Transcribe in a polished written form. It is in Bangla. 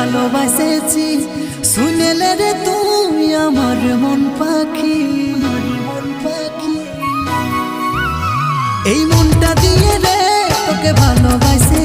ভালোবাসেছি শুনেলে রে তুই আমার মন পাখি এই মনটা দিয়ে রে তোকে ভালোবাসে